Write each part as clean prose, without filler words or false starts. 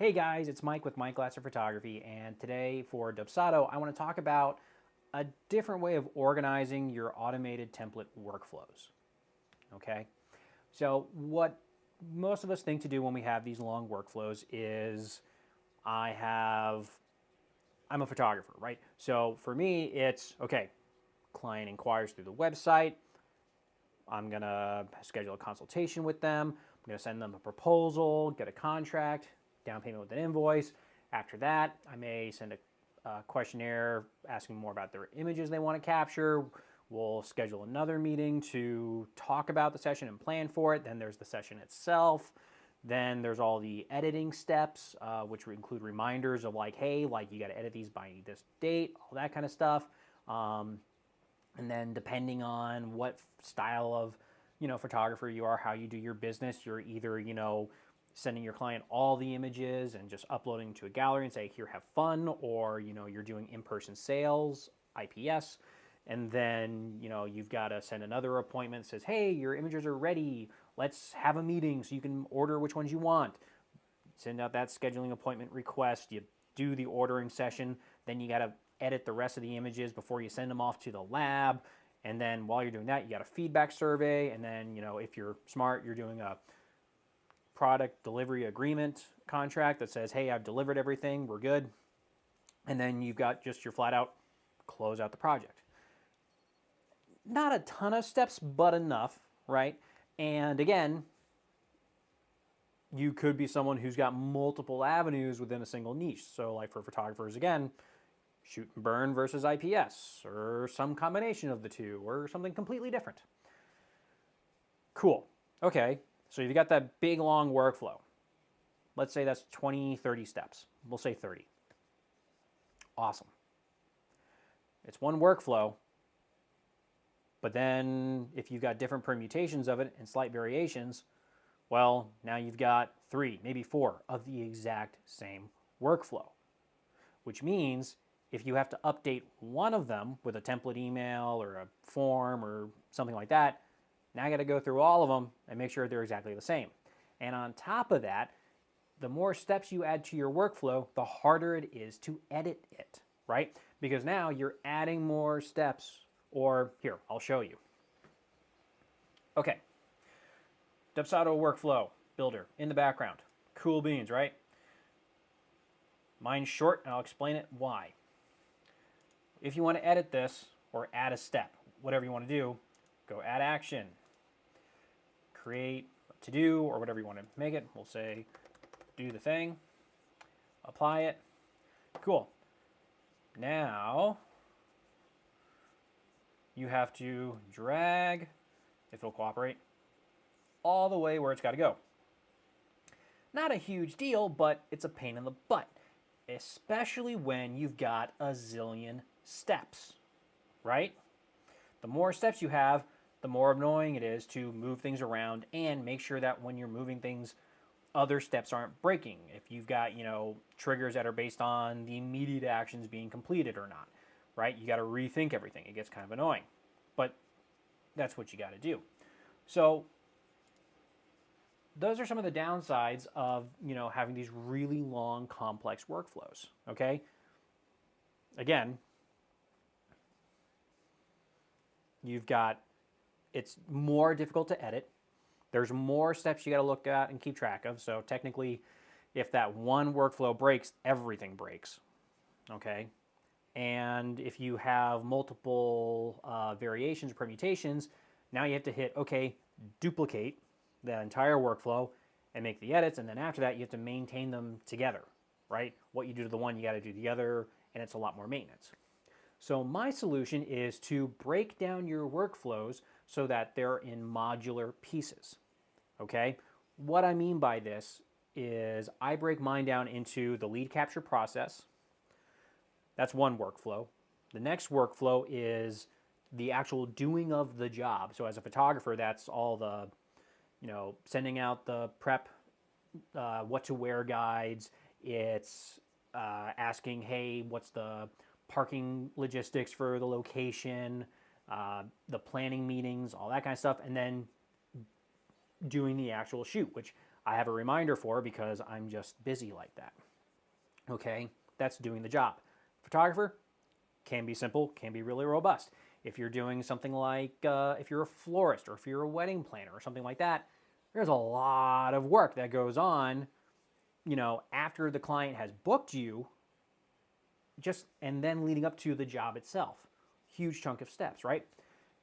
Hey guys, it's Mike with Mike Glasser Photography, and today for Dubsado, I want to talk about a different way of organizing your automated template workflows. Okay, so what most of us think to do when we have these long workflows is I'm a photographer, right? So for me, it's okay, client inquires through the website. I'm going to schedule a consultation with them. I'm going to send them a proposal, get a contract, down payment with an invoice. After that, I may send a questionnaire asking more about their images they want to capture. We'll schedule another meeting to talk about the session and plan for it. Then there's the session itself. Then there's all the editing steps, which include reminders of like, hey, like you got to edit these by this date, all that kind of stuff. And then depending on what style of, photographer you are, how you do your business, you're either, sending your client all the images and just uploading to a gallery and say, here, have fun, or, you're doing in-person sales, IPS, and then, you've got to send another appointment that says, hey, your images are ready. Let's have a meeting so you can order which ones you want. Send out that scheduling appointment request. You do the ordering session. Then you got to edit the rest of the images before you send them off to the lab. And then while you're doing that, you got a feedback survey. And then, if you're smart, you're doing a product delivery agreement contract that says, hey, I've delivered everything, we're good. And then you've got just your flat out close out the project. Not a ton of steps, but enough, right? And again, you could be someone who's got multiple avenues within a single niche. So like for photographers, again, shoot and burn versus IPS, or some combination of the two, or something completely different. Cool. Okay, so you've got that big long workflow. Let's say that's 20, 30 steps. We'll say 30. Awesome. It's one workflow, but then if you've got different permutations of it and slight variations, well, now you've got 3, maybe 4 of the exact same workflow, which means if you have to update one of them with a template email or a form or something like that, now I got to go through all of them and make sure they're exactly the same. And on top of that, the more steps you add to your workflow, the harder it is to edit it, right? Because now you're adding more steps, or here, I'll show you. Okay, Dubsado workflow builder in the background. Cool beans, right? Mine's short, and I'll explain it why. If you want to edit this or add a step, whatever you want to do, go add action, create a to-do or whatever you want to make it. We'll say do the thing, apply it. Cool. Now you have to drag, if it'll cooperate, all the way where it's got to go. Not a huge deal, but it's a pain in the butt, especially when you've got a zillion steps, right? The more steps you have, the more annoying it is to move things around and make sure that when you're moving things, other steps aren't breaking. If you've got, triggers that are based on the immediate actions being completed or not, right? You got to rethink everything. It gets kind of annoying, but that's what you got to do. So those are some of the downsides of, having these really long, complex workflows, okay? Again, it's more difficult to edit. There's more steps you got to look at and keep track of. So technically, if that one workflow breaks, everything breaks, okay? And if you have multiple variations or permutations, now you have to hit, okay, duplicate that entire workflow and make the edits. And then after that, you have to maintain them together, right? What you do to the one, you got to do the other, and it's a lot more maintenance. So my solution is to break down your workflows so that they're in modular pieces, okay? What I mean by this is I break mine down into the lead capture process. That's one workflow. The next workflow is the actual doing of the job. So as a photographer, that's all the, sending out the prep, what to wear guides. It's asking, hey, what's the parking logistics for the location, the planning meetings, all that kind of stuff, and then doing the actual shoot, which I have a reminder for because I'm just busy like that. Okay, that's doing the job. Photographer can be simple, can be really robust. If you're doing something like, if you're a florist or if you're a wedding planner or something like that, there's a lot of work that goes on, after the client has booked you, and then leading up to the job itself. Huge chunk of steps, right?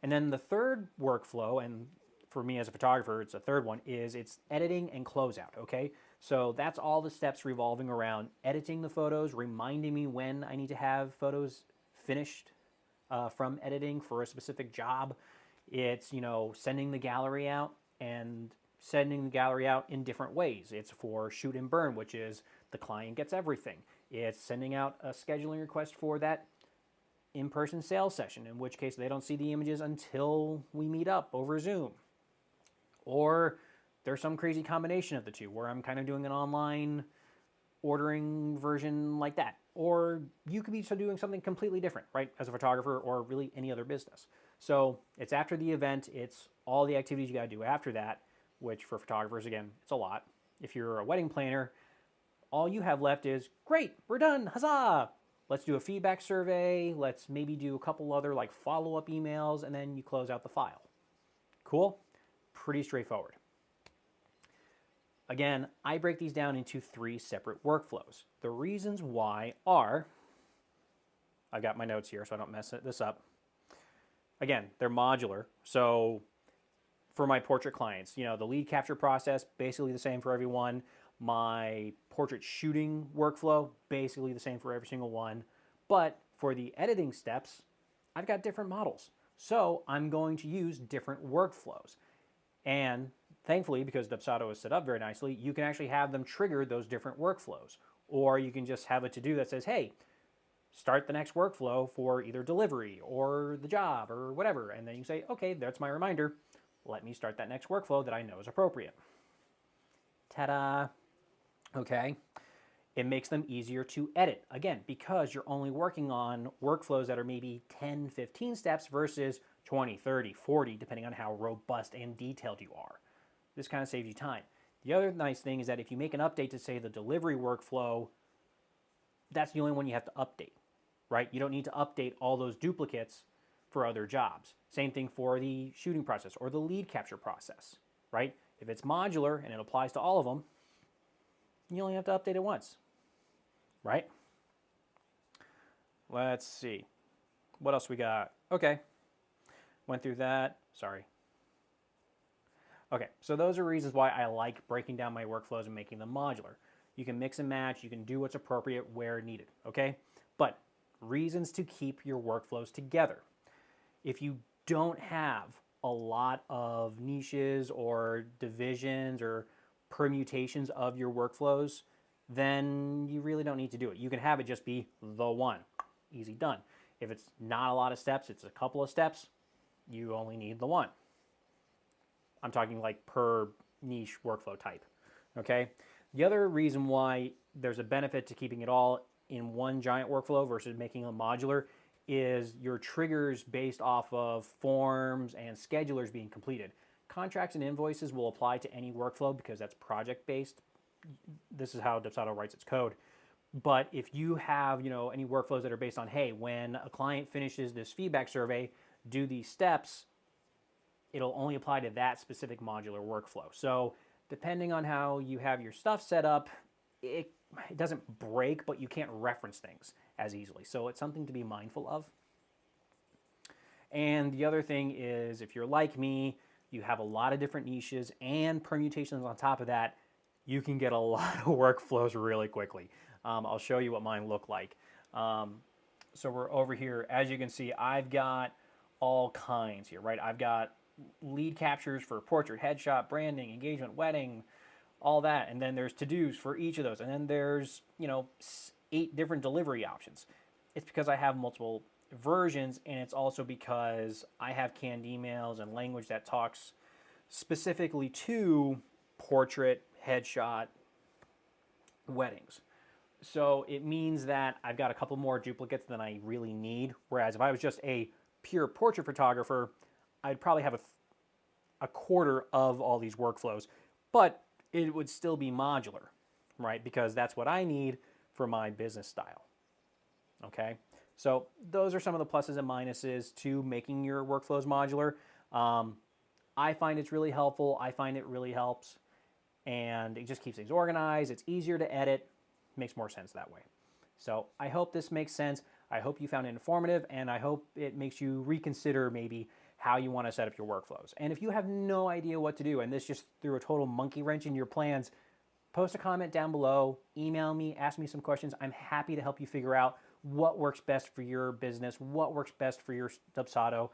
And then the third workflow, and for me as a photographer, it's a third one, is it's editing and closeout, okay? So that's all the steps revolving around editing the photos, reminding me when I need to have photos finished from editing for a specific job. It's, sending the gallery out and sending the gallery out in different ways. It's for shoot and burn, which is the client gets everything. It's sending out a scheduling request for that in-person sales session, in which case they don't see the images until we meet up over Zoom. Or there's some crazy combination of the two where I'm kind of doing an online ordering version like that. Or you could be doing something completely different, right, as a photographer or really any other business. So it's after the event, it's all the activities you got to do after that, which for photographers, again, it's a lot. If you're a wedding planner, all you have left is, great, we're done, huzzah! Let's do a feedback survey, let's maybe do a couple other like follow-up emails, and then you close out the file. Cool? Pretty straightforward. Again, I break these down into 3 separate workflows. The reasons why are, I've got my notes here so I don't mess this up. Again, they're modular. So for my portrait clients, the lead capture process, basically the same for everyone. My portrait shooting workflow, basically the same for every single one. But for the editing steps, I've got different models. So I'm going to use different workflows. And thankfully, because Dubsado is set up very nicely, you can actually have them trigger those different workflows. Or you can just have a to-do that says, hey, start the next workflow for either delivery or the job or whatever. And then you say, okay, that's my reminder. Let me start that next workflow that I know is appropriate. Ta-da! Okay. It makes them easier to edit. Again, because you're only working on workflows that are maybe 10, 15 steps versus 20, 30, 40, depending on how robust and detailed you are. This kind of saves you time. The other nice thing is that if you make an update to, say, the delivery workflow, that's the only one you have to update, right? You don't need to update all those duplicates for other jobs. Same thing for the shooting process or the lead capture process, right? If it's modular and it applies to all of them, you only have to update it once, right? Let's see. What else we got? Okay. Went through that. Sorry. Okay, so those are reasons why I like breaking down my workflows and making them modular. You can mix and match. You can do what's appropriate where needed, okay? But reasons to keep your workflows together. If you don't have a lot of niches or divisions or permutations of your workflows, then you really don't need to do it. You can have it just be the one. Easy done. If it's not a lot of steps, it's a couple of steps, you only need the one. I'm talking like per niche workflow type, okay? The other reason why there's a benefit to keeping it all in one giant workflow versus making them modular is your triggers based off of forms and schedulers being completed. Contracts and invoices will apply to any workflow because that's project-based. This is how Dubsado writes its code. But if you have, any workflows that are based on, hey, when a client finishes this feedback survey, do these steps, it'll only apply to that specific modular workflow. So depending on how you have your stuff set up, it doesn't break, but you can't reference things as easily. So it's something to be mindful of. And the other thing is, if you're like me, you have a lot of different niches and permutations on top of that, you can get a lot of workflows really quickly. I'll show you what mine look like. So we're over here. As you can see, I've got all kinds here, right? I've got lead captures for portrait, headshot, branding, engagement, wedding, all that. And then there's to-dos for each of those. And then there's, 8 different delivery options. It's because I have multiple versions, and it's also because I have canned emails and language that talks specifically to portrait, headshot, weddings. So it means that I've got a couple more duplicates than I really need. Whereas if I was just a pure portrait photographer, I'd probably have a quarter of all these workflows. But it would still be modular, right? Because that's what I need for my business style, okay? So those are some of the pluses and minuses to making your workflows modular. I find it's really helpful. I find it really helps, and it just keeps things organized. It's easier to edit, makes more sense that way. So I hope this makes sense. I hope you found it informative, and I hope it makes you reconsider maybe how you want to set up your workflows. And if you have no idea what to do, and this just threw a total monkey wrench in your plans, post a comment down below, email me, ask me some questions. I'm happy to help you figure out what works best for your business, what works best for your Dubsado,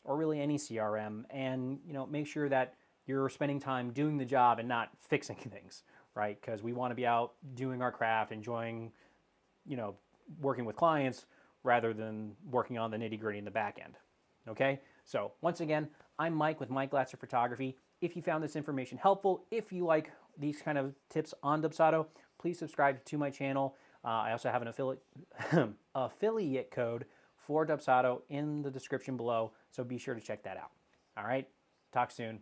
or really any CRM, and make sure that you're spending time doing the job and not fixing things, right? Because we want to be out doing our craft, enjoying, working with clients rather than working on the nitty-gritty in the back end. Okay? So once again, I'm Mike with Mike Glatzer Photography. If you found this information helpful, if you like these kind of tips on Dubsado, please subscribe to my channel. I also have an affiliate code for Dubsado in the description below, so be sure to check that out. All right? Talk soon.